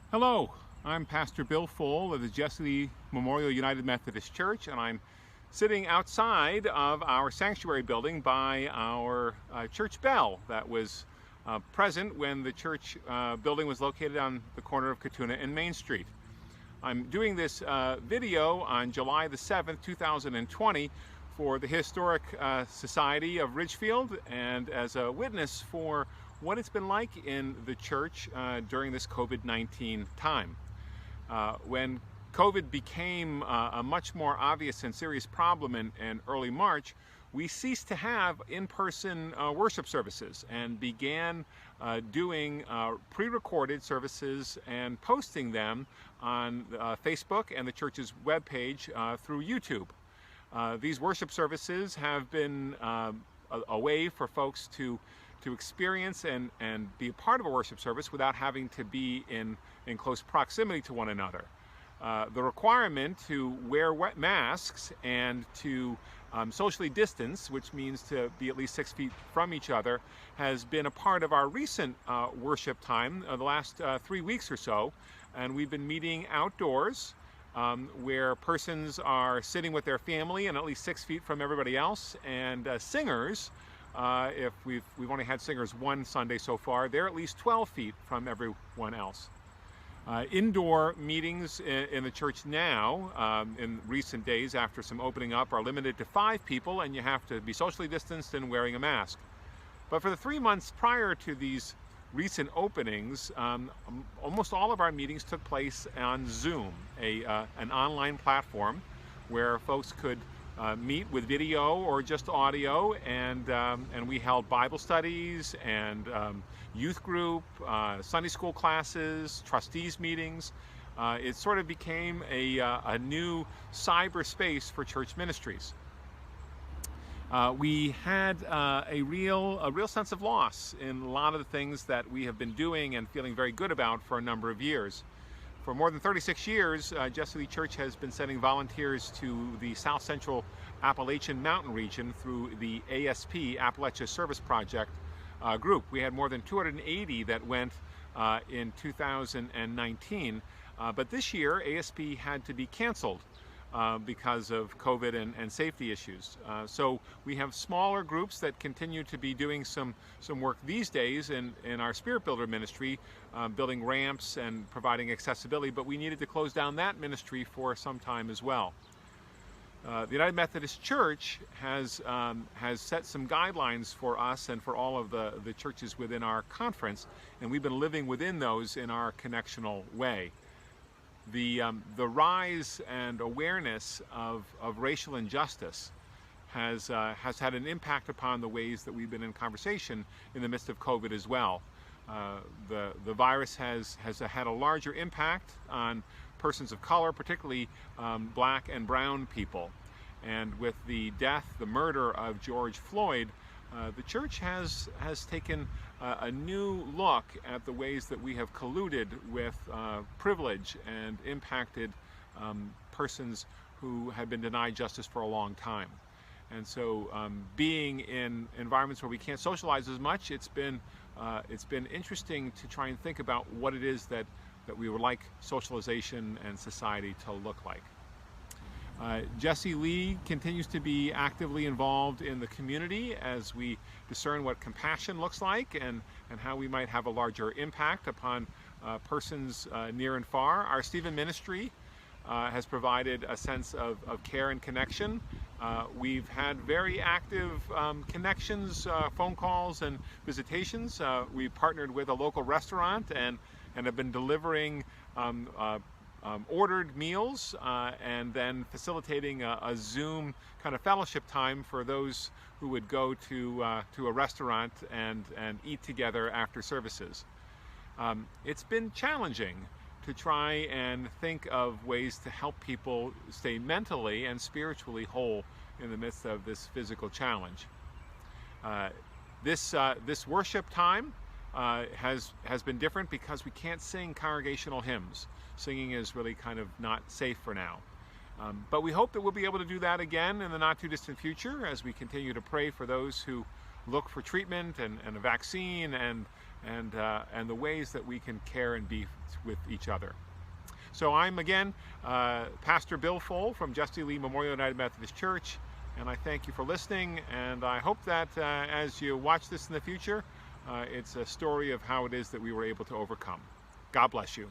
Hello, I'm Pastor Bill Pfohl of the Jesse Lee Memorial United Methodist Church, and I'm sitting outside of our sanctuary building by our church bell that was present when the church building was located on the corner of Katuna and Main Street. I'm doing this video on July the 7th, 2020 for the Historic Society of Ridgefield and as a witness for what it's been like in the church during this COVID-19 time. When COVID became a much more obvious and serious problem in early March, we ceased to have in-person worship services and began doing pre-recorded services and posting them on Facebook and the church's webpage through YouTube. These worship services have been a way for folks to experience and be a part of a worship service without having to be in close proximity to one another. The requirement to wear wet masks and to socially distance, which means to be at least 6 feet from each other, has been a part of our recent worship time, the last 3 weeks or so. And we've been meeting outdoors where persons are sitting with their family and at least 6 feet from everybody else, and singers, if we've only had singers one Sunday so far, they're at least 12 feet from everyone else. Indoor meetings in the church now, in recent days after some opening up, are limited to 5 people, and you have to be socially distanced and wearing a mask. But for the 3 months prior to these recent openings, almost all of our meetings took place on Zoom, an online platform where folks could meet with video or just audio, and we held Bible studies and youth group, Sunday school classes, trustees meetings. It sort of became a new cyberspace for church ministries. We had a real sense of loss in a lot of the things that we have been doing and feeling very good about for a number of years. For more than 36 years, Jesse Lee Church has been sending volunteers to the South Central Appalachian Mountain region through the ASP, Appalachia Service Project group. We had more than 280 that went in 2019, but this year ASP had to be canceled because of COVID and safety issues. So we have smaller groups that continue to be doing some work these days in our Spirit Builder ministry, building ramps and providing accessibility, but we needed to close down that ministry for some time as well. The United Methodist Church has set some guidelines for us and for all of the churches within our conference, and we've been living within those in our connectional way. The rise and awareness of racial injustice has had an impact upon the ways that we've been in conversation in the midst of COVID as well. The virus has had a larger impact on persons of color, particularly black and brown people. And with the murder of George Floyd, the church has taken a new look at the ways that we have colluded with privilege and impacted persons who have been denied justice for a long time. And so being in environments where we can't socialize as much, it's been interesting to try and think about what it is that we would like socialization and society to look like. Jesse Lee continues to be actively involved in the community as we discern what compassion looks like and how we might have a larger impact upon persons near and far. Our Stephen ministry has provided a sense of care and connection. We've had very active connections, phone calls and visitations. We partnered with a local restaurant and have been delivering ordered meals and then facilitating a Zoom kind of fellowship time for those who would go to a restaurant and eat together after services. It's been challenging to try and think of ways to help people stay mentally and spiritually whole in the midst of this physical challenge. This worship time has been different because we can't sing congregational hymns. Singing is really kind of not safe for now. But we hope that we'll be able to do that again in the not too distant future as we continue to pray for those who look for treatment and a vaccine and and the ways that we can care and be with each other. So I'm again Pastor Bill Pfohl from Jesse Lee Memorial United Methodist Church, and I thank you for listening, and I hope that as you watch this in the future, it's a story of how it is that we were able to overcome. God bless you.